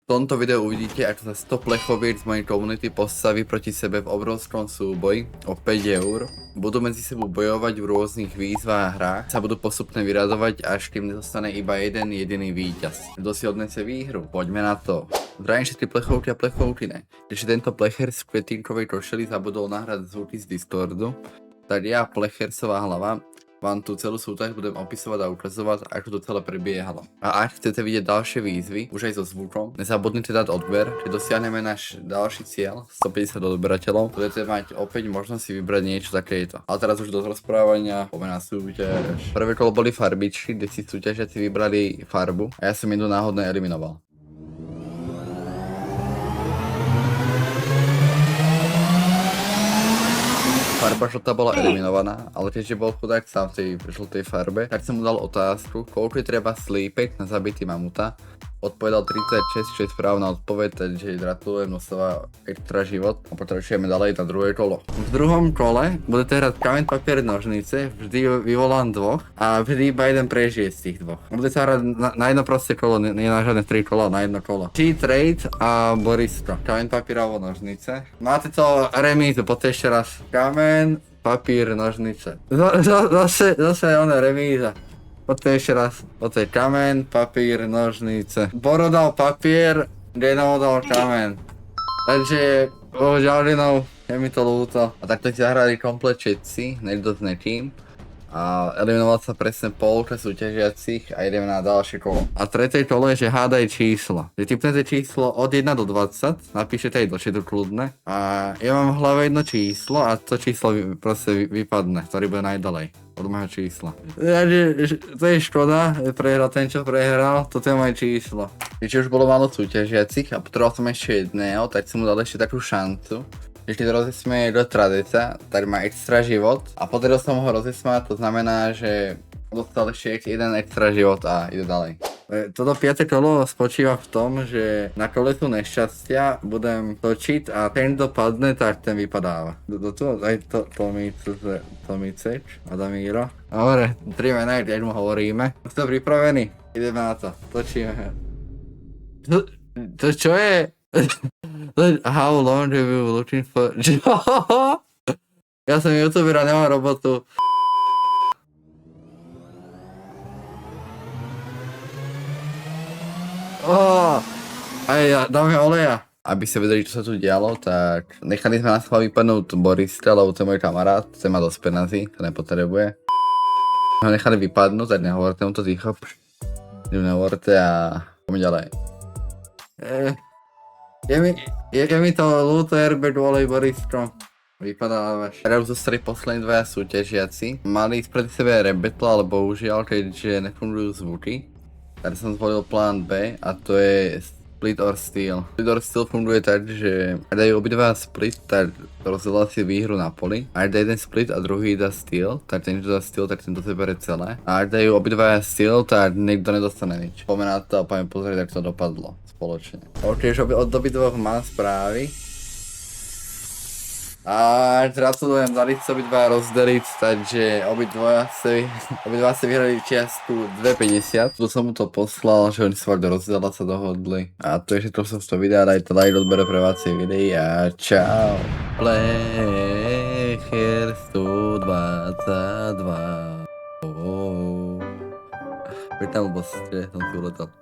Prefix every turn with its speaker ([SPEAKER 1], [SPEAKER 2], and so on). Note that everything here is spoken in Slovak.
[SPEAKER 1] V tomto videu uvidíte, ako sa 100 plechoviec z mojej komunity postaví proti sebe v obrovskom súboji o 5 eur. Budú medzi sebou bojovať v rôznych výzvách a hrách, sa budú postupne vyradovať, až kým nezostane iba jeden jediný víťaz. Kto si odnese výhru? Poďme na to. Zdravím všetky plechovky a plechovkyne. Keďže tento plecher z kvetínkovej košely zabudol nahrať zvuky z Discordu, tak ja, plechersová hlava, vám tú celú súťaž budem opisovať a ukazovať, ako to celé prebiehalo. A ak chcete vidieť ďalšie výzvy, už aj so zvukom, nezabudnite dať odber, keď dosiahneme náš ďalší cieľ, 150 odberateľov, budete mať opäť možnosť si vybrať niečo takéto. Ale teraz už do rozprávania, poďme na súťaž. Prvé kolo boli farbičky, kde si súťažiaci vybrali farbu a ja som jednu náhodne eliminoval. Farba žltá bola eliminovaná, ale keďže bol chudák sám v tej žltej farbe, tak som mu dal otázku, koľko je treba slípek na zabitý mamuta. Odpovedal 36, čo je správna odpoveď, takže gratulujem, dostáva extra život a pokračujeme ďalej na druhé kolo. V druhom kole budete hrať kameň, papier, nožnice, vždy vyvolám dvoch a vždy iba jeden prežije z tých dvoch. Budete hrať na jedno proste kolo, nie na žiadne 3 kola, na jedno kolo. Cheat a Borisko. Kameň, papier alebo nožnice. Máte to remízu, poďte ešte raz. Kameň, papier, nožnice. Zase ona remíza. Poďte ešte raz. Poďte kameň, papír, nožnice. Boro dal papier, Geno dal kameň. Takže, bohužiaľ Genov, je mi to ľúto. A takto si zahrali komplet všetci, nekto s nekým. A eliminoval sa presne polka súťažiacich a ideme na ďalšie kolo. A tretie kolo je, že hádaj číslo. Že typnete číslo od 1 do 20, napíšete aj do chatu kľudne. A ja mám v hlave jedno číslo a to číslo proste vypadne, ktorý bude najdalej od môjho čísla. To je škoda, prehral ten, čo prehral, toto je moje číslo. Keďže už bolo málo súťažiacich a potreboval som ešte jedného, tak som mu dal ešte takú šancu. Keď rozesmie do tradica, tak má extra život a podaril som ho rozesmať, to znamená, že dostal ešte jeden extra život a ide ďalej. Toto 5. kolo spočíva v tom, že na kolesu nešťastia budem točiť a ten dopadne, tak ten vypadáva. Do toho aj Tomiceč, Adamíro. Dobre, 3 mená, keď mu hovoríme. Ste pripravení? Ideme na to, točíme. To čo je? How long have you been looking for? Ja som youtuber a nemám robotu. Aj dáme oleja. Aby ste vedeli, čo sa tu dialo, tak nechali sme na schvál vypadnúť Borista, lebo to je môj kamarát, ten má dosť penazí, to nepotrebuje. Ho nechali vypadnúť, tak nehovorte mu to ticho. Nehovorte a poďme ďalej. Je mi to ľúto, Herbert, volej Borisko. Vypadávaš. Teraz zostali poslední dvaja súťažiaci. Mali proti sebe rebetlo, ale bohužiaľ, keďže nefungujú zvuky, tak som zvolil plán B a to je Split or Steal. Split or Steal funguje tak, že ak dajú obidva split, tak rozdiela si výhru na poli. A ak dá jeden split a druhý dá steal, tak ten, čo dá steal, tak ten to sebere celé. A ak dajú obidva steal, tak nikto nedostane nič. Poďme na to a poďme pozrieť, ako to dopadlo spoločne. Ok, už od obidvoch mám správy. A gratulujem, dali sa obidva rozdeliť, takže obidva si vyhrali čiastku 2,50. Tu som mu to poslal, že oni sa do rozdiela sa dohodli. A to je všetko som z toho videa, dajte like, odbere pre vácie videí a čau. Plecher 122. Vítam, boss, som si uletel.